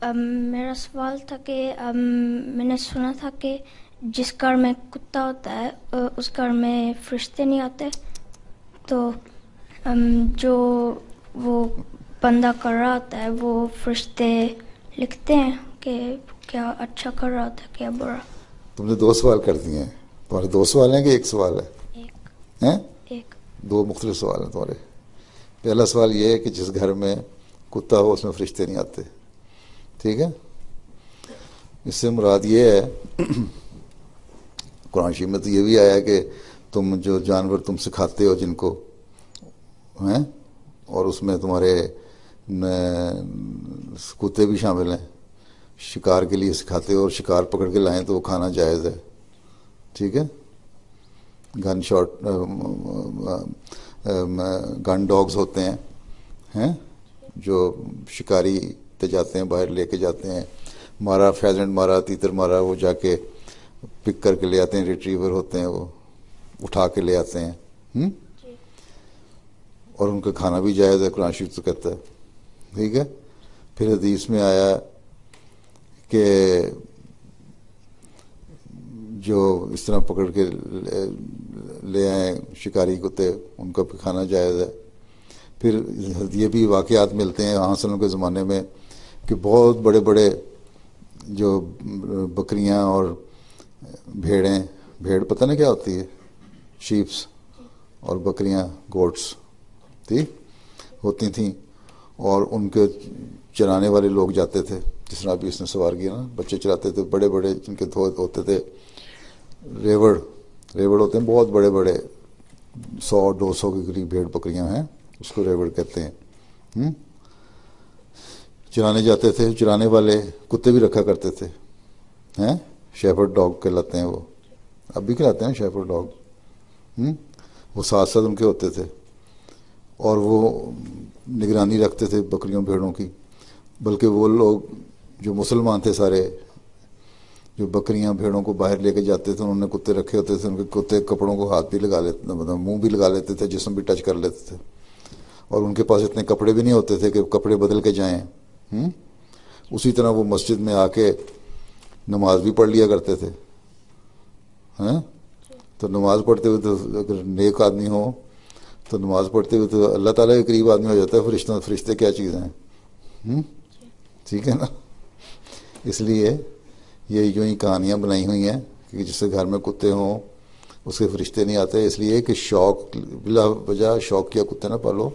میرا سوال تھا کہ میں نے سنا تھا کہ جس گھر میں کتا ہوتا ہے اس گھر میں فرشتے نہیں آتے، تو جو وہ بندہ کر رہا ہوتا ہے وہ فرشتے لکھتے ہیں کہ کیا اچھا کر رہا ہوتا ہے کیا برا؟ تم نے 2 سوال کر دیے ہیں. تمہارے 2 سوال ہیں کہ 1 سوال ہے؟ ایک ہیں ایک 2 مختلف سوال ہیں تمہارے. پہلا سوال یہ ہے کہ جس گھر میں کتا ہو اس میں فرشتے نہیں آتے. ٹھیک ہے، اس سے مراد یہ ہے قرآن شریف میں تو یہ بھی آیا کہ تم جو جانور تم سکھاتے ہو جن کو ہیں، اور اس میں تمہارے کتے بھی شامل ہیں، شکار کے لیے سکھاتے ہو اور شکار پکڑ کے لائیں تو وہ کھانا جائز ہے. ٹھیک ہے، گن شاٹ گن ڈاگز ہوتے ہیں جو شکاری تے جاتے ہیں، باہر لے کے جاتے ہیں، مارا فیزنٹ مارا تیتر مارا وہ جا کے پک کر کے لے آتے ہیں، ریٹریور ہوتے ہیں وہ اٹھا کے لے آتے ہیں اور ان کا کھانا بھی جائز ہے، قرآن شریف تو کہتا ہے. ٹھیک ہے، پھر حدیث میں آیا کہ جو اس طرح پکڑ کے لے آئیں شکاری کتے ان کا بھی کھانا جائز ہے. پھر یہ بھی واقعات ملتے ہیں حاصلوں کے زمانے میں کہ بہت بڑے بڑے جو بکریاں اور بھیڑیں، بھیڑ پتہ نہیں کیا ہوتی ہے، شیپس، اور بکریاں گوٹس ہوتی تھیں، اور ان کے چرانے والے لوگ جاتے تھے، جس طرح ابھی اس نے سوار کیا نا، بچے چلاتے تھے بڑے بڑے جن کے ہوتے تھے ریوڑ ہوتے ہیں بہت بڑے بڑے، 100-200 کے قریب بھیڑ بکریاں ہیں، اس کو ریوڑ کہتے ہیں. چرانے جاتے تھے، چرانے والے کتے بھی رکھا کرتے تھے، شیفرڈ ڈاگ کہلاتے ہیں وہ، اب بھی کہلاتے ہیں شیفرڈ ڈاگ. وہ ساتھ ساتھ ان کے ہوتے تھے اور وہ نگرانی رکھتے تھے بکریوں بھیڑوں کی. بلکہ وہ لوگ جو مسلمان تھے سارے، جو بکریاں بھیڑوں کو باہر لے کے جاتے تھے، انہوں نے کتے رکھے ہوتے تھے، ان کے کتے کپڑوں کو ہاتھ بھی لگا لیتے، مطلب منہ بھی لگا لیتے تھے، جسم بھی ٹچ کر لیتے تھے، اور ان کے پاس اتنے کپڑے بھی نہیں ہوتے تھے کہ کپڑے بدل کے جائیں. اسی طرح وہ مسجد میں آ کے نماز بھی پڑھ لیا کرتے تھے. تو نماز پڑھتے ہوئے تو اگر نیک آدمی ہو تو نماز پڑھتے ہوئے تو اللہ تعالیٰ کے قریب آدمی ہو جاتا ہے. فرشتے کیا چیزیں ہیں؟ ٹھیک ہے نا. اس لیے یہ یوں ہی کہانیاں بنائی ہوئی ہیں کہ جس سے گھر میں کتے ہوں اس کے فرشتے نہیں آتے، اس لیے کہ شوق بلا وجہ شوق کیا کتے نہ پالو.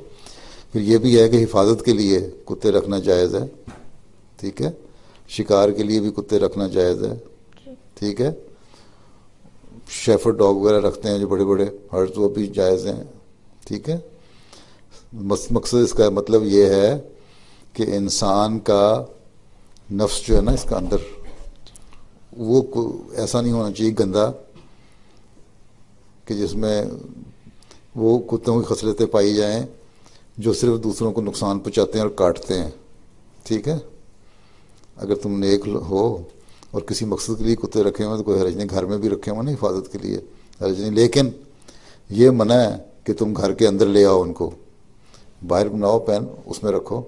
پھر یہ بھی ہے کہ حفاظت کے لیے کتے رکھنا جائز ہے. ٹھیک ہے، شکار کے لیے بھی کتے رکھنا جائز ہے. ٹھیک ہے، شیفرڈ ڈاگ وغیرہ رکھتے ہیں جو بڑے بڑے ہرٹ، وہ بھی جائز ہیں. ٹھیک ہے، مقصد اس کا مطلب یہ ہے کہ انسان کا نفس جو ہے نا اس کا اندر، وہ ایسا نہیں ہونا چاہیے گندا کہ جس میں وہ کتوں کی خصلتیں پائی جائیں جو صرف دوسروں کو نقصان پہنچاتے ہیں اور کاٹتے ہیں. ٹھیک ہے، اگر تم نیک ہو اور کسی مقصد کے لیے کتے رکھے ہوئے تو کوئی حرج نہیں، گھر میں بھی رکھے ہوئے نا حفاظت کے لیے، حرج نہیں. لیکن یہ منع ہے کہ تم گھر کے اندر لے آؤ ان کو، باہر بناؤ پین اس میں رکھو،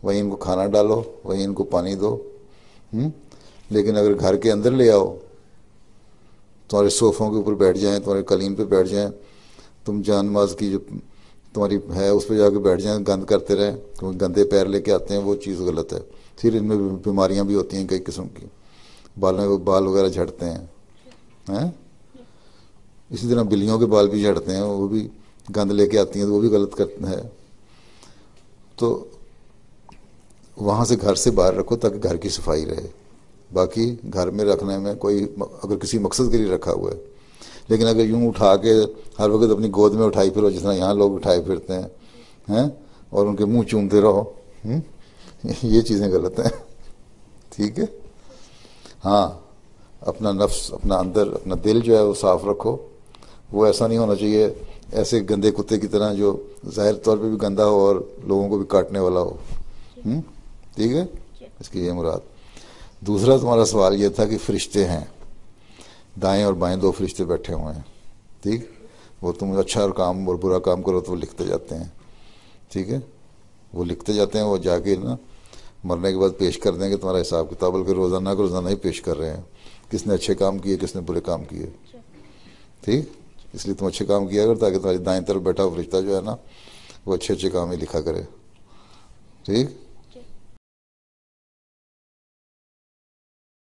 وہیں ان کو کھانا ڈالو، وہیں ان کو پانی دو. لیکن اگر گھر کے اندر لے آؤ، تمہارے صوفوں کے اوپر بیٹھ جائیں، تمہارے قالین پہ بیٹھ جائیں، تم جان نماز کی جو تمہاری ہے اس پہ جا کے بیٹھ جائیں، گند کرتے رہیں، گندے پیر لے کے آتے ہیں، وہ چیز غلط ہے. پھر ان میں بیماریاں بھی ہوتی ہیں کئی قسم کی، بال وغیرہ جھڑتے ہیں. اسی طرح بلیوں کے بال بھی جھڑتے ہیں، وہ بھی گند لے کے آتی ہیں تو وہ بھی غلط کرتے ہیں. تو وہاں سے گھر سے باہر رکھو تاکہ گھر کی صفائی رہے. باقی گھر میں رکھنے میں کوئی اگر کسی مقصد کے لیے رکھا ہوا ہے، لیکن اگر یوں اٹھا کے ہر وقت اپنی گود میں اٹھائی پھرو، جس طرح یہاں لوگ اٹھائے پھرتے ہیں اور ان کے منہ چومتے رہو، یہ چیزیں غلط ہیں. ٹھیک ہے، ہاں اپنا نفس، اپنا اندر، اپنا دل جو ہے وہ صاف رکھو. وہ ایسا نہیں ہونا چاہیے ایسے گندے کتے کی طرح جو ظاہر طور پہ بھی گندا ہو اور لوگوں کو بھی کاٹنے والا ہو. ٹھیک ہے، اس کی یہ مراد. دوسرا تمہارا سوال یہ تھا کہ فرشتے ہیں، دائیں اور بائیں 2 فرشتے بیٹھے ہوئے ہیں. ٹھیک، وہ تم اچھا اور کام اور برا کام کرو تو وہ لکھتے جاتے ہیں. ٹھیک ہے، وہ لکھتے جاتے ہیں، وہ جا کے نا مرنے کے بعد پیش کر دیں گے تمہارا حساب کتاب، بلکہ روزانہ کو روزانہ ہی پیش کر رہے ہیں، کس نے اچھے کام کیے کس نے برے کام کیے، ٹھیک؟ اس لیے تم اچھے کام کیا کر تاکہ تمہاری دائیں طرف بیٹھا فرشتہ جو ہے نا وہ اچھے اچھے کام ہی لکھا کرے، ٹھیک؟